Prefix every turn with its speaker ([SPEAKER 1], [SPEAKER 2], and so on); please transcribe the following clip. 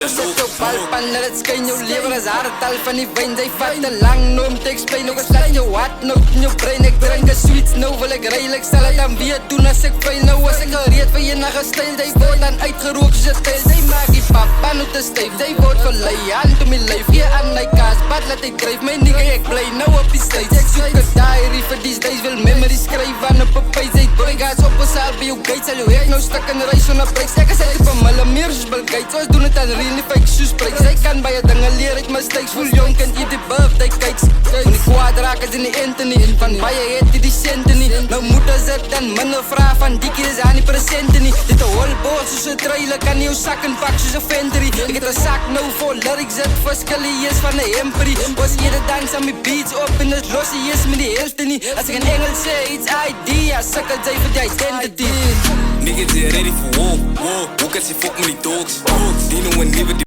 [SPEAKER 1] Zet jou balpan, laat het skyn, jou lever is hartal van die wijn. Zij vat te lang, nou om te explain, ook al slaat jou hart nou in jou brein. Ek drink een sweets, nou wil ek reilig, sal het dan weer doen as ek vuil. Nou as ek gereed vir je na gestyl, zij word dan uitgerook soos het teil. Zij maak die papa nou te stijf, zij word verlei, hand om die lijf. Gee aan my kaas, bad laat hy drijf, my nigga ek bly nou op die stage. Ek soek een diary vir die days, wil memories skryf aan op een page. Zij boygaats op ons al by jou gates, al jou hek nou stuk in reis sonder prijs. Ek is uit van hulle meer soos Bill Gates, ons doen het aan real nie fake soos prijs. Zij kan baie dinge leer uit mistakes, voel jong kind jy die birthday cakes. Van die kwaad raak is in die ente nie, van baie het die centen nie. Nou moet as ek dan minder vraag, van die keer is aan die presente nie. Dit een holboord soos een trailer, kan nie jou sak en pak soos een ventery. Ek het een sak nou vol lyrics, het verskillie is van een hempery. Was eerder dans aan my beats op en het losse is met die helfte nie. As ek in Engels sê, it's idea, sukkel jy vir die identity.
[SPEAKER 2] Niggas, they ready for war. Hoe kan ze fuck met die dogs? Die noemen nieuwe